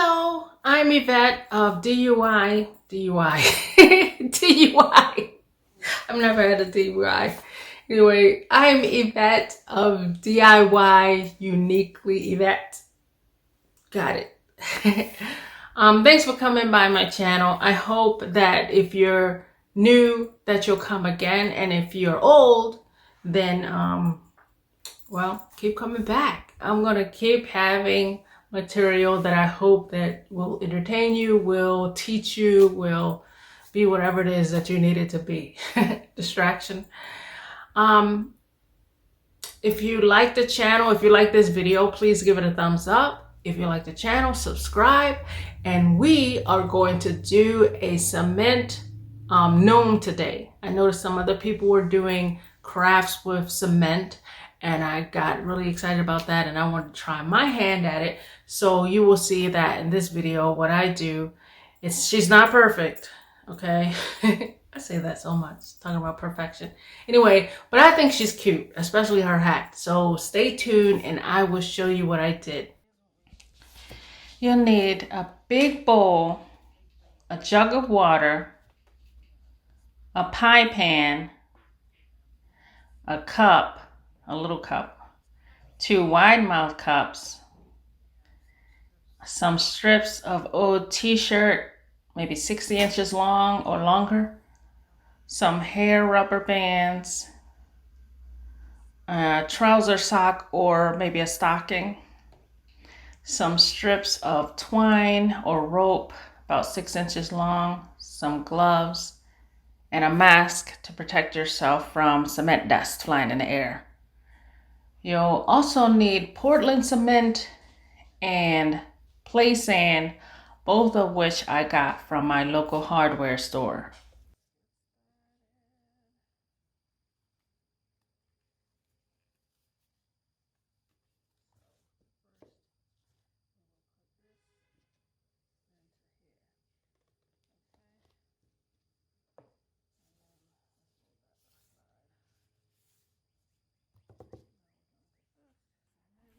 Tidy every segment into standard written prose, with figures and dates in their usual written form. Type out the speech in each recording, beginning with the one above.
Hello, I'm Yvette of DUI. DUI. I've never had a DUI. Anyway, I'm Yvette of DIY Uniquely Yvette. Got it. Thanks for coming by my channel. I hope that if you're new, that you'll come again. And if you're old, then, well, keep coming back. I'm going to keep having material that I hope that will entertain you, will teach you, will be whatever it is that you need it to be. Distraction. If you like the channel, if you like this video, please give it a thumbs up. If you like the channel, subscribe. And we are going to do a cement gnome today. I noticed some other people were doing crafts with cement, and I got really excited about that, and I wanted to try my hand at it. So you will see that in this video, what I do. She's not perfect, okay? I say that so much, talking about perfection. Anyway, but I think she's cute, especially her hat. So stay tuned and I will show you what I did. You'll need a big bowl, a jug of water, a pie pan, a cup, a little cup, 2 wide mouth cups, some strips of old t-shirt, maybe 60 inches long or longer, some hair rubber bands, a trouser sock or maybe a stocking, some strips of twine or rope about 6 inches long, some gloves, and a mask to protect yourself from cement dust flying in the air. You'll also need Portland cement and play sand, both of which I got from my local hardware store.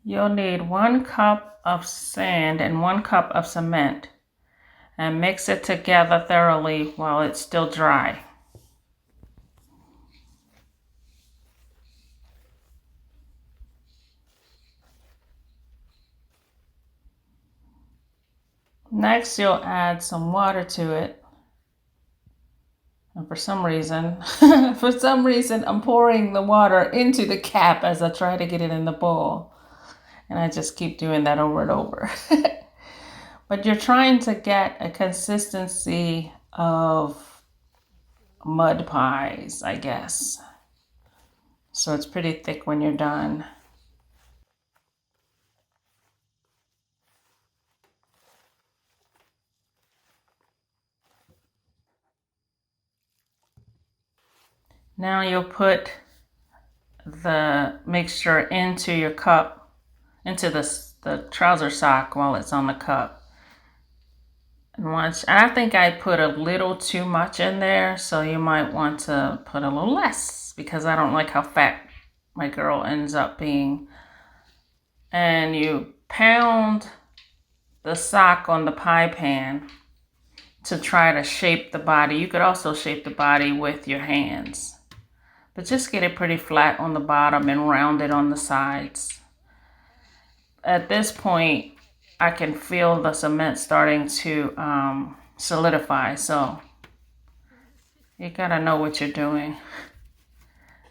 You'll need 1 cup of sand and 1 cup of cement, and mix it together thoroughly while it's still dry. Next, you'll add some water to it. And for some reason, I'm pouring the water into the cap as I try to get it in the bowl. And I just keep doing that over and over. But you're trying to get a consistency of mud pies, I guess. So it's pretty thick when you're done. Now you'll put the mixture into your cup, into the trouser sock while it's on the cup. And I think I put a little too much in there, so you might want to put a little less because I don't like how fat my girl ends up being. And you pound the sock on the pie pan to try to shape the body. You could also shape the body with your hands, but just get it pretty flat on the bottom and rounded on the sides. At this point, I can feel the cement starting to solidify, so you gotta know what you're doing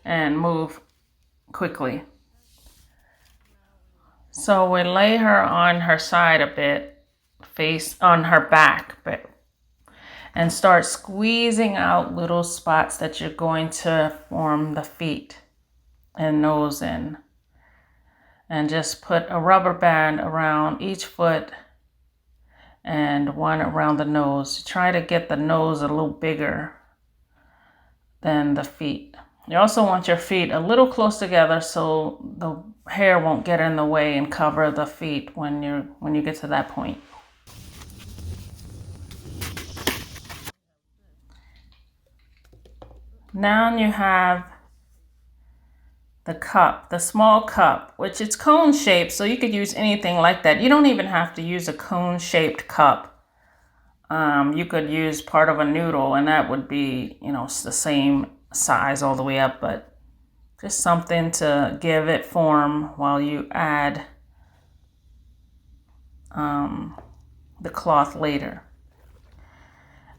and move quickly. So we lay her on her side a bit, face on her back, and start squeezing out little spots that you're going to form the feet and nose in. And just put a rubber band around each foot and one around the nose. Try to get the nose a little bigger than the feet. You also want your feet a little close together so the hair won't get in the way and cover the feet when you get to that point. Now you have the cup, the small cup, which it's cone shaped, so you could use anything like that. You don't even have to use a cone shaped cup. You could use part of a noodle and that would be, you know, the same size all the way up, but just something to give it form while you add the cloth later.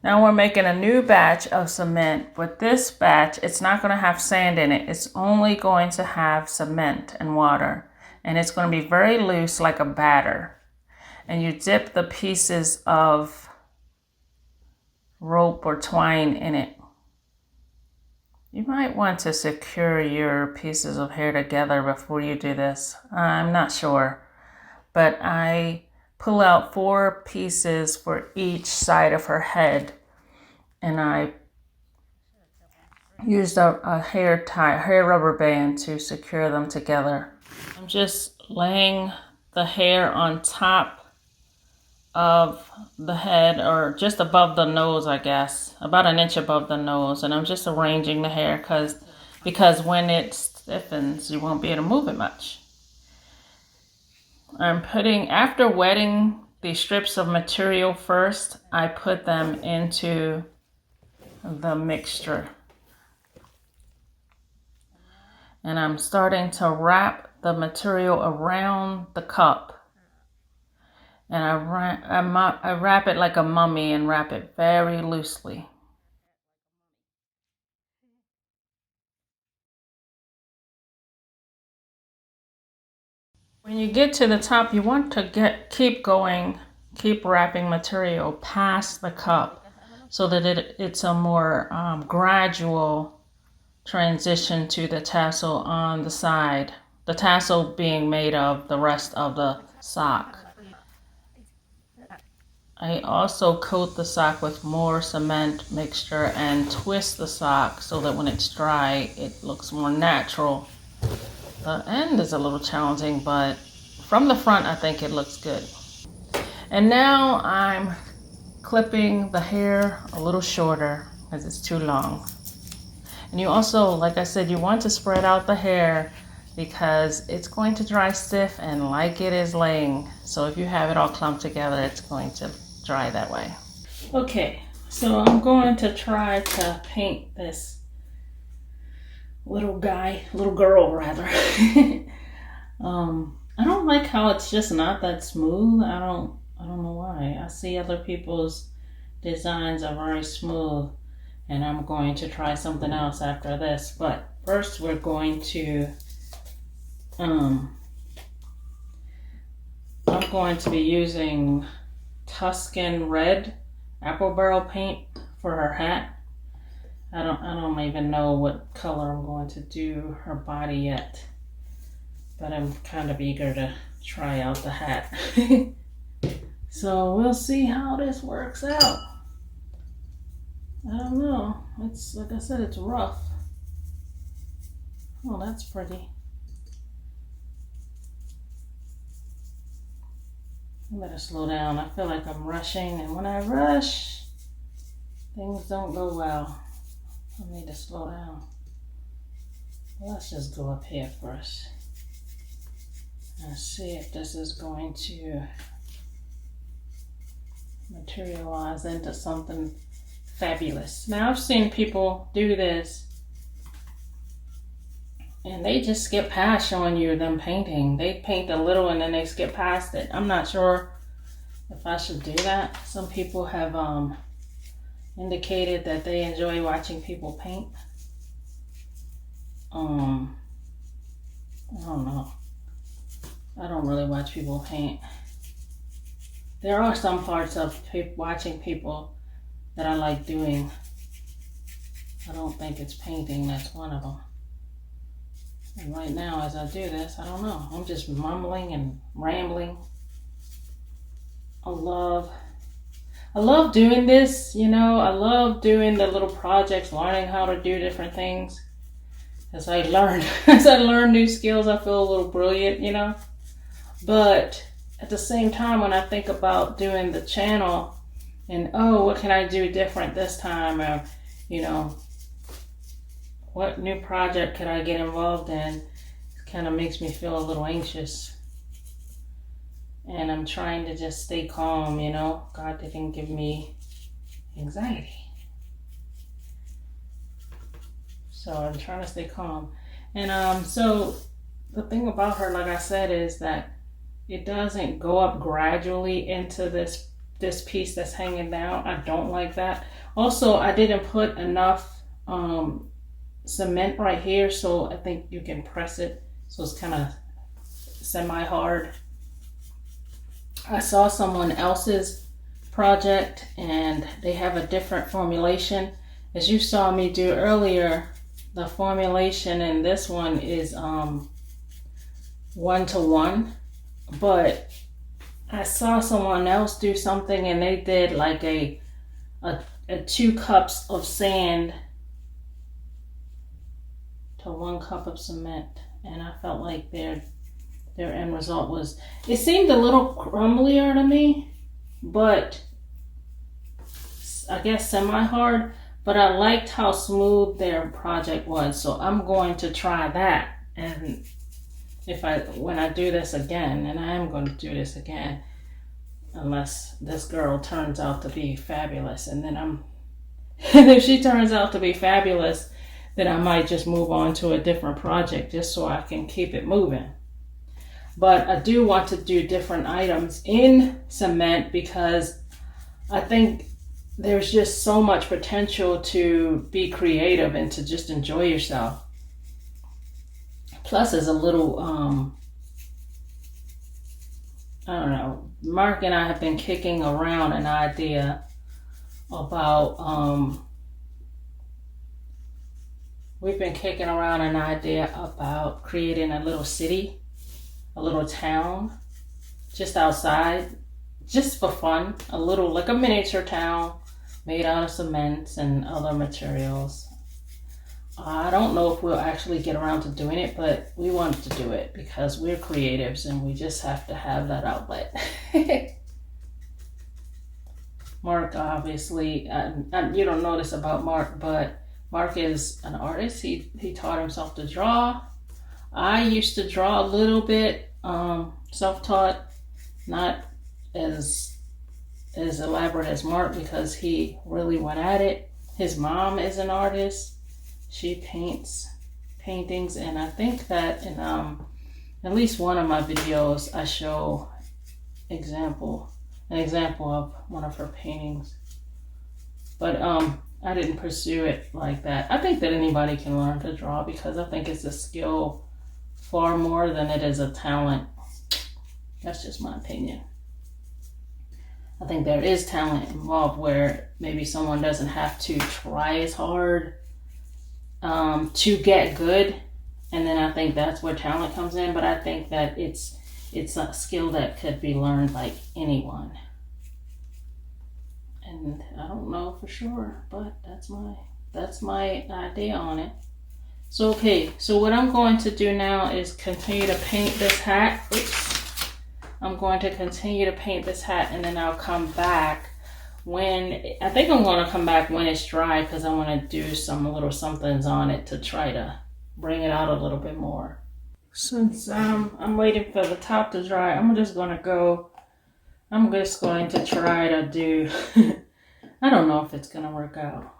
Now we're making a new batch of cement. With this batch, it's not going to have sand in it. It's only going to have cement and water. And it's going to be very loose like a batter. And you dip the pieces of rope or twine in it. You might want to secure your pieces of hair together before you do this. I'm not sure. But I pull out 4 pieces for each side of her head, and I used a hair rubber band to secure them together. I'm just laying the hair on top of the head, or just above the nose, I guess, about an inch above the nose, and I'm just arranging the hair because when it stiffens you won't be able to move it much. I'm putting, after wetting the strips of material first, I put them into the mixture. And I'm starting to wrap the material around the cup. And I wrap it like a mummy and wrap it very loosely. When you get to the top, you want to keep wrapping material past the cup so that it's a more gradual transition to the tassel on the side. The tassel being made of the rest of the sock. I also coat the sock with more cement mixture and twist the sock so that when it's dry, it looks more natural. The end is a little challenging, but from the front, I think it looks good. And now I'm clipping the hair a little shorter because it's too long. And you also, like I said, you want to spread out the hair because it's going to dry stiff and like it is laying. So if you have it all clumped together, it's going to dry that way. Okay, so I'm going to try to paint this little girl rather. I don't like how it's just not that smooth. I don't know why. I see other people's designs are very smooth, and I'm going to try something else after this. But first we're going to I'm going to be using Tuscan red apple barrel paint for her hat. I don't even know what color I'm going to do her body yet, but I'm kind of eager to try out the hat. So we'll see how this works out. I don't know. It's, like I said, it's rough. Oh, that's pretty. I better slow down. I feel like I'm rushing, and when I rush, things don't go well. I need to slow down. Let's just go up here first and see if this is going to materialize into something fabulous. Now I've seen people do this and they just skip past showing you them painting. They paint a little and then they skip past it. I'm not sure if I should do that. Some people have indicated that they enjoy watching people paint. I don't know. I don't really watch people paint. There are some parts of watching people that I like doing. I don't think it's painting that's one of them. And right now as I do this, I don't know. I'm just mumbling and rambling. I love doing this, you know. I love doing the little projects, learning how to do different things. As I learn new skills, I feel a little brilliant, you know. But at the same time, when I think about doing the channel and, oh, what can I do different this time? Or, you know, what new project could I get involved in? kind of makes me feel a little anxious. And I'm trying to just stay calm, you know. God didn't give me anxiety. So I'm trying to stay calm. And so the thing about her, like I said, is that it doesn't go up gradually into this piece that's hanging down. I don't like that. Also, I didn't put enough cement right here, so I think you can press it so it's kind of semi-hard. I saw someone else's project and they have a different formulation. As you saw me do earlier, the formulation in this one is 1-to-1, but I saw someone else do something and they did like a 2 cups of sand to 1 cup of cement, and I felt like their end result was, it seemed a little crumblier to me, but I guess semi-hard, but I liked how smooth their project was, so I'm going to try that. And when I do this again, and I am going to do this again, unless this girl turns out to be fabulous, and then and if she turns out to be fabulous, then I might just move on to a different project just so I can keep it moving. But I do want to do different items in cement because I think there's just so much potential to be creative and to just enjoy yourself. Plus, as a little, I don't know, Mark and I have been kicking around an idea about, creating a little city, a little town, just outside, just for fun, a little, like a miniature town made out of cement and other materials. I don't know if we'll actually get around to doing it, but we want to do it because we're creatives and we just have to have that outlet. Mark, obviously, you don't know this about Mark, but Mark is an artist. He taught himself to draw. I used to draw a little bit, self-taught, not as elaborate as Mark because he really went at it. His mom is an artist. She paints paintings, and I think that in at least one of my videos I show an example of one of her paintings. But I didn't pursue it like that. I think that anybody can learn to draw because I think it's a skill far more than it is a talent. That's just my opinion. I think there is talent involved where maybe someone doesn't have to try as hard to get good, and then I think that's where talent comes in. But I think that it's a skill that could be learned by anyone, and I don't know for sure, but that's my idea on it. So okay, so what I'm going to do now is continue to paint this hat. I'm going to continue to paint this hat, and then I'll come back I think I'm going to come back when it's dry because I want to do some little somethings on it to try to bring it out a little bit more. Since I'm waiting for the top to dry, I'm just going to try to do, I don't know if it's going to work out.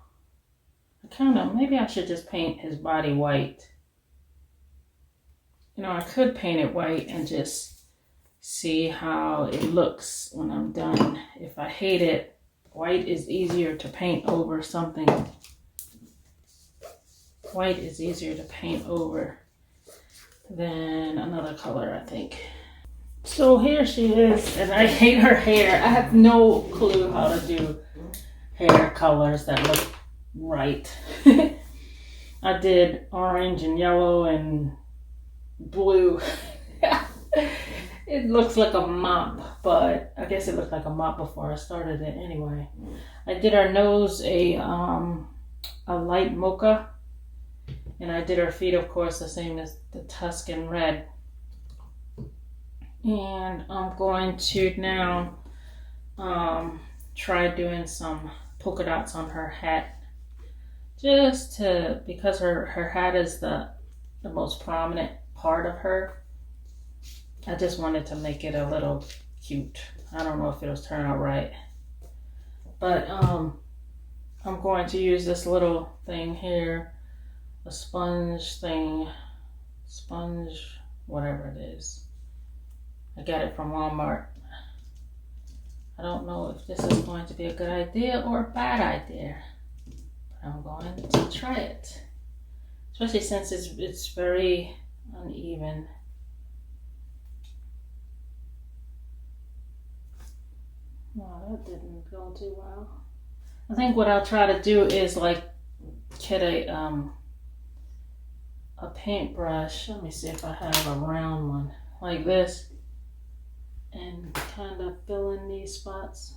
Maybe I should just paint his body white. You know, I could paint it white and just see how it looks when I'm done. If I hate it, white is easier to paint over something. White is easier to paint over than another color, I think. So here she is, and I hate her hair. I have no clue how to do hair colors that look right. I did orange and yellow and blue. It looks like a mop, but I guess it looked like a mop before I started it anyway. I did her nose a light mocha, and I did her feet, of course, the same as the Tuscan red. And I'm going to now try doing some polka dots on her hat, because her hat is the most prominent part of her. I just wanted to make it a little cute. I don't know if it'll turn out right. But I'm going to use this little thing here, a sponge thing, sponge, whatever it is. I got it from Walmart. I don't know if this is going to be a good idea or a bad idea, but I'm going to try it. Especially since it's very uneven. Oh, that didn't go too well. I think what I'll try to do is like get a paintbrush. Let me see if I have a round one like this, and kind of fill in these spots.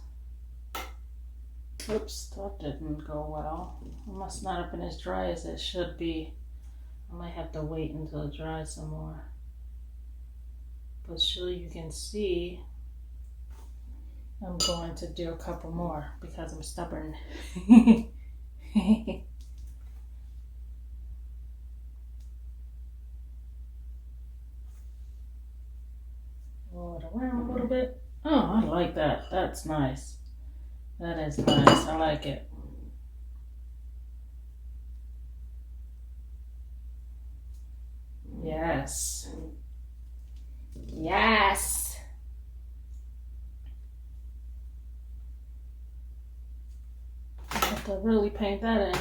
Oops, that didn't go well. It must not have been as dry as it should be. I might have to wait until it dries some more. But sure, you can see I'm going to do a couple more because I'm stubborn. Roll it around a little bit. Oh, I like that. That's nice. That is nice. I like it. Yes. Yes. I have to really paint that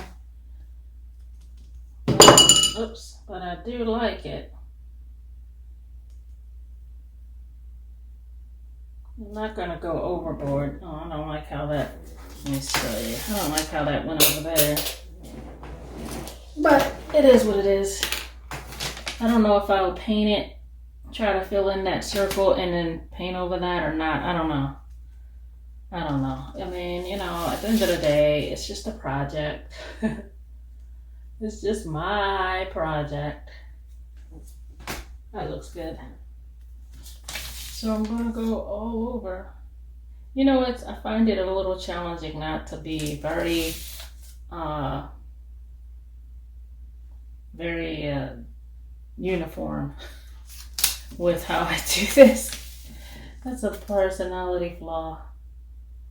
in. Oops, but I do like it. I'm not gonna go overboard. Oh, I don't like how that, let me show you. I don't like how that went over there. But it is what it is. I don't know if I'll paint it, try to fill in that circle and then paint over that or not. I don't know. I don't know. I mean, you know, at the end of the day, it's just a project. It's just my project. That looks good. So I'm gonna go all over. You know, I find it a little challenging not to be very uniform with how I do this. That's a personality flaw.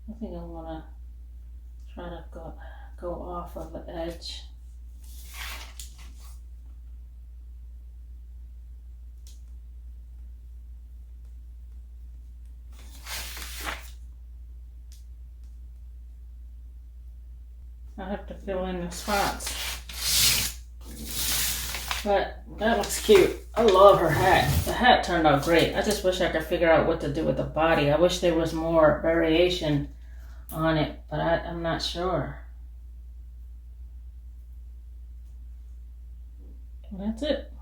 I think I'm gonna try to go off of the edge. I have to fill in the spots. But that looks cute. I love her hat. The hat turned out great. I just wish I could figure out what to do with the body. I wish there was more variation on it, but I'm not sure. And that's it.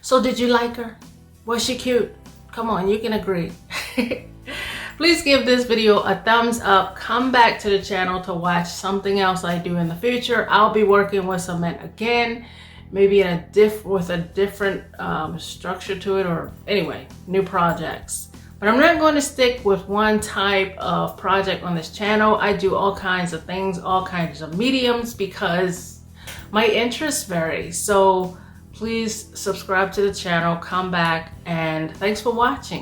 So did you like her? Was she cute? Come on, you can agree. Please give this video a thumbs up. Come back to the channel to watch something else I do in the future. I'll be working with cement again, maybe in with a different structure to it, or anyway, new projects. But I'm not going to stick with one type of project on this channel. I do all kinds of things, all kinds of mediums, because my interests vary. So please subscribe to the channel, come back, and thanks for watching.